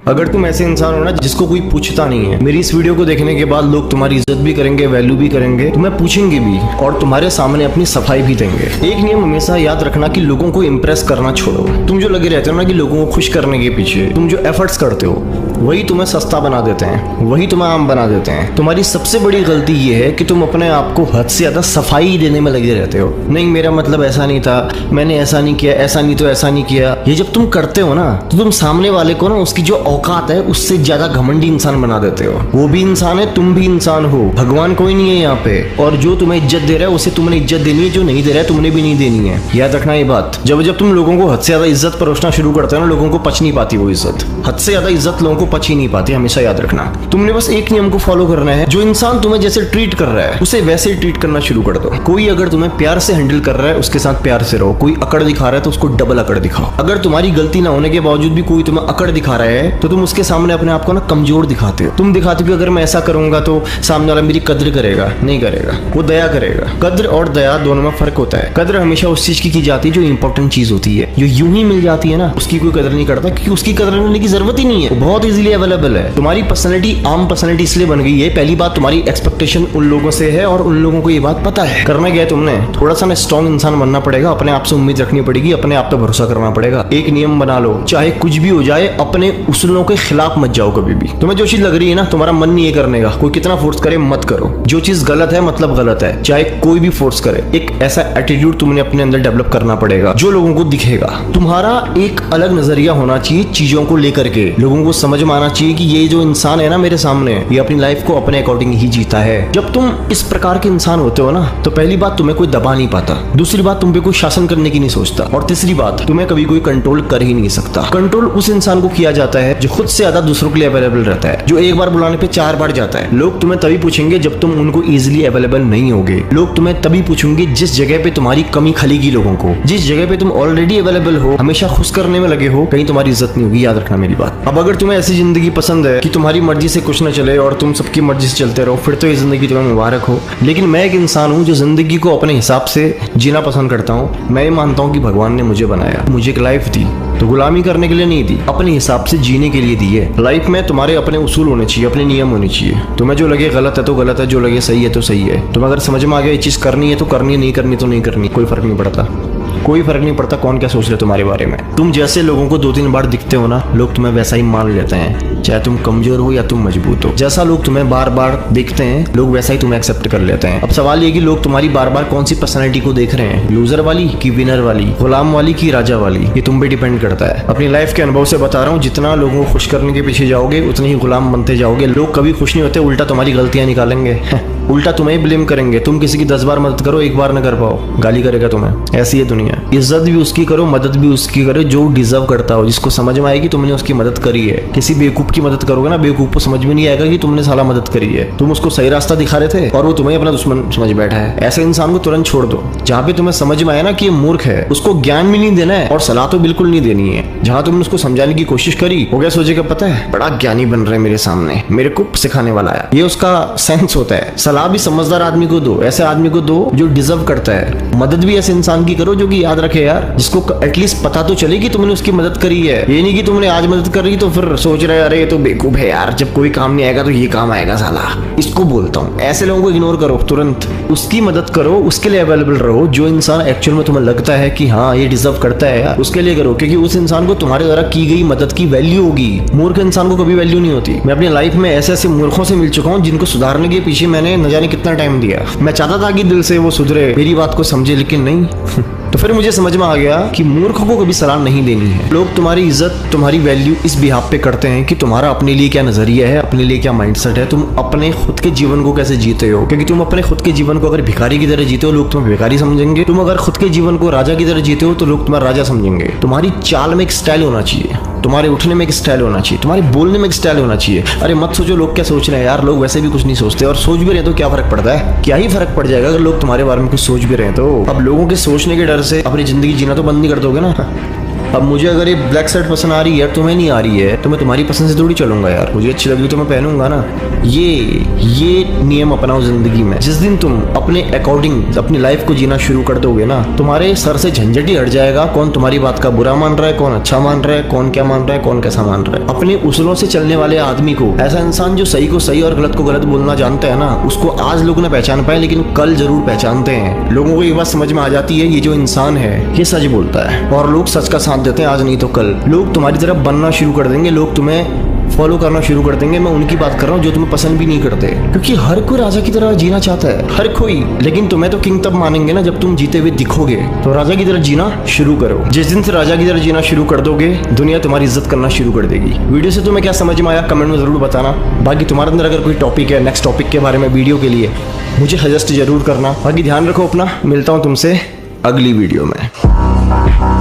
अगर तुम ऐसे इंसान हो ना जिसको कोई पूछता नहीं है, मेरी इस वीडियो को देखने के बाद लोग तुम्हारी इज्जत भी करेंगे, वैल्यू भी करेंगे, तुम्हें पूछेंगे भी और तुम्हारे सामने अपनी सफाई भी देंगे। एक नियम हमेशा याद रखना कि लोगों को इंप्रेस करना छोड़ो। तुम जो लगे रहते हो ना कि लोगों को खुश करने के पीछे, तुम जो एफर्ट्स करते हो वही तुम्हें सस्ता बना देते हैं, वही तुम्हें आम बना देते हैं। तुम्हारी सबसे बड़ी गलती ये है कि तुम अपने आप को हद से ज्यादा सफाई देने में लगे रहते हो। नहीं, मेरा मतलब ऐसा नहीं था, मैंने ऐसा नहीं किया, ऐसा नहीं तो ऐसा नहीं किया। ये जब तुम करते हो ना तो तुम सामने वाले को ना उसकी जो औकात है उससे ज्यादा घमंडी इंसान बना देते हो। वो भी इंसान है, तुम भी इंसान हो, भगवान कोई नहीं है यहाँ पे। और जो तुम्हें इज्जत दे रहा है उसे तुमने इज्जत देनी है, जो नहीं दे रहा है तुमने भी नहीं देनी है। याद रखना ये बात। जब तुम लोगों को हद से ज्यादा इज्जत परोसना शुरू करते हो ना, लोगों को पच नहीं पाती वो इज्जत। हद से ज्यादा इज्जत लोगों को पच ही नहीं पाती, हमेशा याद रखना। तुमने बस एक नियम को फॉलो करना है, जो इंसान तुम्हें जैसे ट्रीट कर रहा है उसे वैसे ही ट्रीट करना शुरू कर दो। कोई अगर तुम्हें प्यार से हैंडल कर रहा है उसके साथ प्यार से रहो। कोई अकड़ दिखा रहा है तो उसको डबल अकड़ दिखाओ। अगर तुम्हारी गलती ना होने के बावजूद भी कोई तुम्हें अकड़ दिखा रहा है तो तुम उसके सामने अपने आप को ना कमजोर दिखाते हो। तुम दिखाते हो कि अगर मैं ऐसा करूंगा तो सामने वाला मेरी कद्र करेगा। नहीं करेगा, वो दया करेगा। कद्र और दया दोनों में फर्क होता है। कद्र हमेशा उस चीज की जाती है जो इंपॉर्टेंट चीज होती है। जो यूं ही मिल जाती है ना उसकी कोई कदर नहीं करता, क्योंकि उसकी कदर करने की जरूरत ही नहीं है, वो बहुत इजीली अवेलेबल है। तुम्हारी पर्सनैलिटी आम पर्सनैलिटी इसलिए बन गई है, पहली बात तुम्हारी एक्सपेक्टेशन उन लोगों से है और उन लोगों को ये बात पता है। करना क्या है तुमने, थोड़ा सा ना स्ट्रॉन्ग इंसान बनना पड़ेगा, अपने आप से उम्मीद रखनी पड़ेगी, अपने आप पे भरोसा करना पड़ेगा। एक नियम बना लो, चाहे कुछ भी हो जाए अपने उसूलों के खिलाफ मत जाओ कभी भी। तुम्हें जो चीज लग रही है ना, तुम्हारा मन नहीं है करने का, कोई कितना फोर्स करे मत करो। जो चीज गलत है मतलब गलत है, चाहे कोई भी फोर्स करे। एक ऐसा एटीट्यूड तुमने अपने अंदर डेवलप करना पड़ेगा जो लोगों को दिखेगा। तुम्हारा एक अलग नजरिया होना चाहिए चीजों को लेकर के। लोगों को समझ में आना चाहिए कि ये जो इंसान है ना मेरे सामने, ये अपनी लाइफ को अपने अकॉर्डिंग ही जीता है। जब तुम इस प्रकार के इंसान होते हो ना तो पहली बात तुम्हें कोई दबा नहीं पाता, दूसरी बात तुम पे कोई शासन करने की नहीं सोचता, और तीसरी बात तुम्हें कभी कोई कंट्रोल कर ही नहीं सकता। कंट्रोल उस इंसान को किया जाता है जो खुद से ज्यादा दूसरों के लिए अवेलेबल रहता है, जो एक बार बुलाने पे 4 बार जाता है। लोग तुम्हें तभी पूछेंगे जब तुम उनको इजिली अवेलेबल नहीं होगे। लोग तुम्हें तभी पूछेंगे जिस जगह पे तुम्हारी कमी खलेगी लोगों को। जिस जगह पे तुम ऑलरेडी अवेलेबल हो, हमेशा खुश करने में लगे हो, कहीं तुम्हारी इज्जत नहीं होगी। याद रखना मेरी बात। अब अगर तुम्हें ऐसी जिंदगी पसंद है कि तुम्हारी मर्जी से कुछ न चले और तुम सबकी मर्जी से चलते रहो, फिर तो ये जिंदगी तुम्हें मुबारक हो। लेकिन मैं एक इंसान हूँ जो जिंदगी को अपने हिसाब से जीना पसंद करता हूँ। मैं ये मानता हूँ कि भगवान ने मुझे बनाया, मुझे एक लाइफ दी तो गुलामी करने के लिए नहीं दी, अपने हिसाब से जीने के लिए दी है। लाइफ में तुम्हारे अपने उसूल होने चाहिए, अपने नियम होने चाहिए। तुम्हें जो लगे गलत है तो गलत है, जो लगे सही है तो सही है। तुम्हें अगर समझ में आ गया ये चीज करनी है तो करनी, नहीं करनी तो नहीं करनी, कोई फर्क नहीं पड़ता। कोई फर्क नहीं पड़ता कौन क्या सोच रहे तुम्हारे बारे में। तुम जैसे लोगों को 2-3 बार दिखते हो ना, लोग तुम्हें वैसा ही मान लेते हैं, चाहे तुम कमजोर हो या तुम मजबूत हो। जैसा लोग तुम्हें बार बार देखते हैं लोग वैसा ही तुम्हें एक्सेप्ट कर लेते हैं। अब सवाल ये कि लोग तुम्हारी बार बार कौन सी पर्सनैलिटी को देख रहे हैं, लूजर वाली की विनर वाली, गुलाम वाली की राजा वाली, ये तुम पे डिपेंड करता है। अपनी लाइफ के अनुभव से बता रहा हूँ, जितना लोगों को खुश करने के पीछे जाओगे उतने ही गुलाम बनते जाओगे। लोग कभी खुश नहीं होते, उल्टा तुम्हारी गलतियां निकालेंगे, उल्टा तुम्हें ब्लेम करेंगे। तुम किसी की 10 बार मदद करो, 1 बार न कर पाओ, गाली करेगा तुम्हें। ऐसी है दुनिया। इज्जत भी उसकी करो, मदद भी उसकी करो जो डिजर्व करता हो, जिसको समझ में आएगी तुमने उसकी मदद करी है। किसी बेवकूफ की मदद करोगे ना, बेवकूफ को समझ में नहीं आएगा कि तुमने साला मदद करी है। तुम उसको सही रास्ता दिखा रहे थे और वो तुम्हें अपना दुश्मन समझ बैठा है। ऐसे इंसान को तुरंत छोड़ दो। जहाँ पे तुम्हें समझ में आया ना कि ये मूर्ख है, उसको ज्ञान भी नहीं देना है और सलाह तो बिल्कुल नहीं देनी है। जहाँ तुमने उसको समझाने की कोशिश करी, हो गया सोचेगा पता है बड़ा ज्ञानी बन रहा है मेरे सामने, मेरे को सिखाने वाला है। ये उसका सेंस होता है। सलाह भी समझदार आदमी को दो, ऐसे आदमी को दो जो डिजर्व करता है। मदद भी ऐसे इंसान की करो जो कि याद रखे यार, जिसको एटलीस्ट पता तो चले कि तुमने उसकी मदद करी है। ये नहीं कि तुमने आज मदद करी तो फिर सोच रहे अरे ये तो बेवकूफ है यार, जब कोई काम नहीं आएगा तो ये काम आएगा साला। इसको बोलता हूँ, ऐसे लोगों को इग्नोर करो तुरंत। उसकी मदद करो, उसके लिए अवेलेबल रहो। जो इंसान एक्चुअल में तुम्हें लगता है कि हाँ ये डिजर्व करता है यार, उसके लिए करो, क्योंकि उस इंसान को तुम्हारे द्वारा की गई मदद की वैल्यू होगी। मूर्ख इंसान को कभी वैल्यू नहीं होती। मैं अपनी लाइफ में ऐसे ऐसे मूर्खों से मिल चुका हूँ जिनको सुधारने के पीछे मैंने न जाने कितना टाइम दिया। मैं चाहता था कि दिल से वो सुधरे, मेरी बात को समझे, लेकिन नहीं। तो फिर मुझे समझ में आ गया कि मूर्खों को कभी सलाह नहीं देनी है। लोग तुम्हारी इज्जत, तुम्हारी वैल्यू इस बिहाफ पे करते हैं कि तुम्हारा अपने लिए क्या नजरिया है, अपने लिए क्या माइंडसेट है, तुम अपने खुद के जीवन को कैसे जीते हो। क्योंकि तुम अपने खुद के जीवन को अगर भिखारी की तरह जीते हो, लोग तुम्हें भिखारी समझेंगे। तुम अगर खुद के जीवन को राजा की तरह जीते हो तो लोग तुम्हारा राजा समझेंगे। तुम्हारी चाल में एक स्टाइल होना चाहिए, तुम्हारे उठने में एक स्टाइल होना चाहिए, तुम्हारे बोलने में एक स्टाइल होना चाहिए। अरे मत सोचो लोग क्या सोच रहे हैं यार, लोग वैसे भी कुछ नहीं सोचते, और सोच भी रहे तो क्या फर्क पड़ता है, क्या ही फर्क पड़ जाएगा अगर लोग तुम्हारे बारे में कुछ सोच भी रहे तो। अब लोगों के सोचने के डर से अपनी जिंदगी जीना तो बंद नहीं कर दोगे ना। अब मुझे अगर ये ब्लैक शर्ट पसंद आ रही है, तुम्हें नहीं आ रही है, तो मैं तुम्हारी पसंद से थोड़ी चलूंगा यार। मुझे अच्छी लगी तो मैं पहनूंगा ना। ये नियम अपनाओ जिंदगी में। जिस दिन तुम अपने अकॉर्डिंग अपनी लाइफ को जीना शुरू कर दोगे ना, तुम्हारे सर से झंझट ही हट जाएगा। कौन तुम्हारी बात का बुरा मान रहा है, कौन अच्छा मान रहा है, कौन क्या मान रहा है, कौन कैसा मान रहा है। अपने उसूलों से चलने वाले आदमी को, ऐसा इंसान जो सही को सही और गलत को गलत बोलना जानता है ना, उसको आज लोग ना पहचान पाए, लेकिन कल जरूर पहचानते हैं। लोगों को ये बात समझ में आ जाती है, ये जो इंसान है ये सच बोलता है, और लोग सच का साथ देते हैं। आज नहीं तो कल लोग तुम्हारी तरफ बनना शुरू कर देंगे, लोग तुम्हें फॉलो करना शुरू कर देंगे। मैं उनकी बात कर रहा हूँ जो तुम्हें पसंद भी नहीं करते, क्योंकि हर कोई राजा की तरह जीना चाहता है, हर कोई। लेकिन तुम्हें तो किंग तब मानेंगे ना जब तुम जीते हुए दिखोगे। तो राजा की तरह जीना शुरू करो। जिस दिन से राजा की तरह जीना शुरू कर दोगे, दुनिया तुम्हारी इज्जत करना शुरू कर देगी। वीडियो से तुम्हें क्या समझ में आया कमेंट में जरूर बताना। बाकी तुम्हारे अंदर अगर कोई टॉपिक है, नेक्स्ट टॉपिक के बारे में वीडियो के लिए, मुझे सजेस्ट जरूर करना। बाकी ध्यान रखो अपना, मिलता हूँ तुमसे अगली वीडियो में।